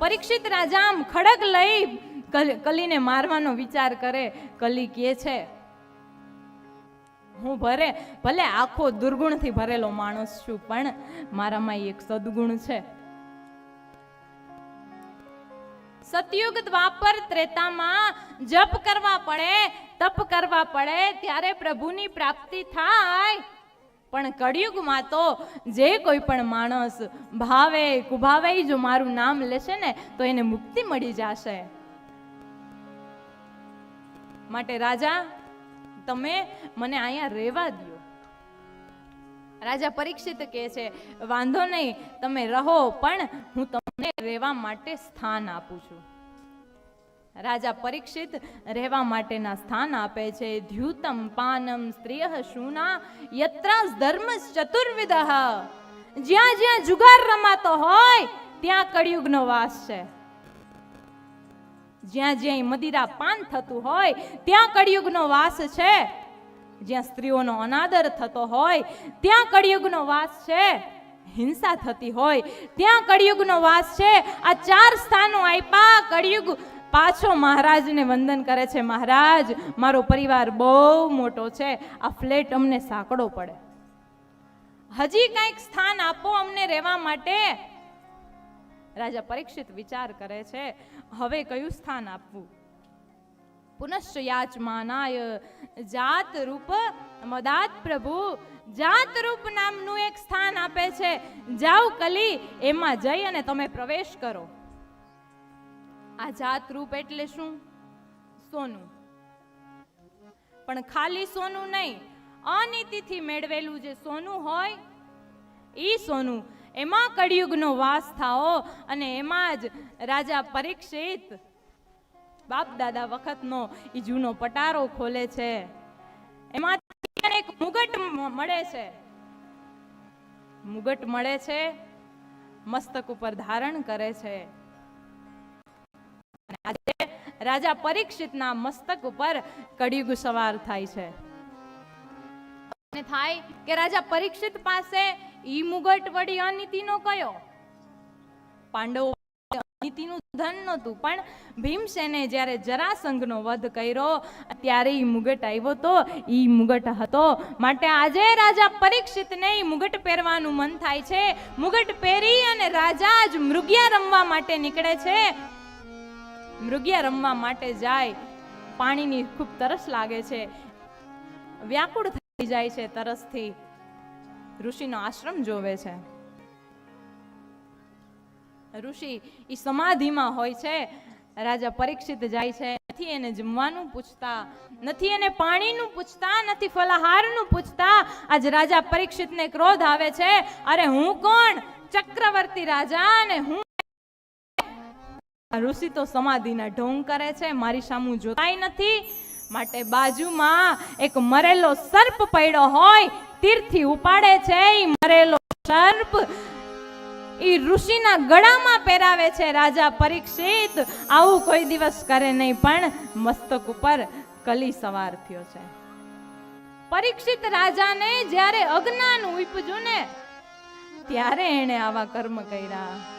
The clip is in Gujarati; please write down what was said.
પરીક્ષિત રાજા આમ ખડગ લઈ કલીને મારવાનો વિચાર કરે. કલી કહે છે, હું ભલે આખો દુર્ગુણથી ભરેલો માણસ છું, પણ મારામાં એક સદગુણ છે. સતયુગ દ્વાપર ત્રેતામાં જપ કરવા પડે, તપ કરવા પડે, ત્યારે પ્રભુની પ્રાપ્તિ થાય. પણ કળિયુગમાં તો જે કોઈ પણ માણસ ભાવે કુભાવે જો મારું નામ લેશે ને તો એને મુક્તિ મળી જશે. માટે રાજા, તમે મને અહીંયા રહેવા દો. રાજા પરીક્ષિત કહે છે, વાંધો નહીં, તમે રહો, પણ હું તમને રહેવા માટે સ્થાન આપું છું. રાજા પરીક્ષિત રહેવા માટેના સ્થાન આપે છે. ધ્યુતમ પાનમ સ્ત્રીય શૂના યત્રાસ ધર્મ ચતુર્વિધ. જ્યાં જ્યાં જુગાર રમાતો હોય ત્યાં કળિયુગનો વાસ છે. જ્યાં જ્યાં મદિરા પાન થતું હોય ત્યાં કળિયુગનો વાસ છે. જ્યાં સ્ત્રીઓનો અનાદર થતો હોય ત્યાં કળિયુગનો વાસ છે. હિંસા થતી હોય ત્યાં કળિયુગનો વાસ છે. આ 4 સ્થાનો આપ્યા. કળિયુગ પાછો મહારાજને વંદન કરે છે, મહારાજ મારો પરિવાર બહુ મોટો છે, આ ફ્લેટ અમને સાંકડો પડે, હજી કંઈક સ્થાન આપો અમને રહેવા માટે. રાજા પરીક્ષિત વિચાર કરે છે, હવે કયું સ્થાન આપવું. પુનશ્ચ યાચમાનાય જાત રૂપ મદાત પ્રભુ. જાત રૂપ નામનું એક સ્થાન આપે છે. જાઓ કલી, એમાં જઈ અને તમે પ્રવેશ કરો. આ જાત રૂપ એટલે શું? સોનું. પણ ખાલી સોનું નહીં, અનીતિથી મેળવેલું જે સોનું હોય ઈ સોનું. એમાં કળિયુગનો વાસ થાઓ. અને એમાં જ રાજા પરીક્ષિત બાપ દાદા વખતનો ઈ જૂનો પટારો ખોલે છે. એમાં એક મુગટ મળે છે. મુગટ મળે છે, મસ્તક ઉપર ધારણ કરે છે. આજે રાજા પરીક્ષિતના મસ્તક ઉપર કળિયુગ સવાર થાય છે. થાય કે રાજા પરીક્ષિત પાસે ઈ મુગટ વળી અનીતિનો કયો? પાંડવો અનીતિનું ધન નહોતું, પણ ભીમસેને જ્યારે જરાસંઘનો વધ કર્યો ત્યારે ઈ મુગટ આવ્યો તો ઈ મુગટ હતો. માટે આજે રાજા પરીક્ષિતને ઈ મુગટ પહેરવાનું મન થાય છે. મુગટ પહેરી અને રાજા જ મૃગ્યા રમવા માટે નીકળે છે. મૃગ્યા રમવા માટે જાય. પાણીની ખૂબ તરસ લાગે છે, વ્યાકુળ થઈ જાય છે તરસથી. ઋષિનો આશ્રમ જોવે છે. ઋષિ ઈ સમાધિમાં હોય છે. રાજા પરીક્ષિત જાય છે. નથી એને જમવાનું પૂછતા, નથી એને પાણીનું પૂછતા, નથી ફલાહારનું પૂછતા. આજ રાજા પરીક્ષિતને ક્રોધ આવે છે. અરે હું કોણ? ચક્રવર્તી રાજા, ને હું ઋષિ તો સમાધિના ઢોંગ કરે છે, મારી સામું જોતાય નથી. માટે બાજુમાં એક મરેલો સર્પ પડ્યો હોય, તીરથી ઉપાડે છે. ઈ મરેલો સર્પ ઈ ઋષિના ગળામાં પહેરાવે છે. રાજા પરીક્ષિત આવું કોઈ દિવસ કરે નહીં, પણ મસ્તક ઉપર કલી સવાર થયો છે. પરીક્ષિત રાજાને જ્યારે અજ્ઞાન ઉપજ્યું ને ત્યારે એણે આવા કર્મ કર્યા.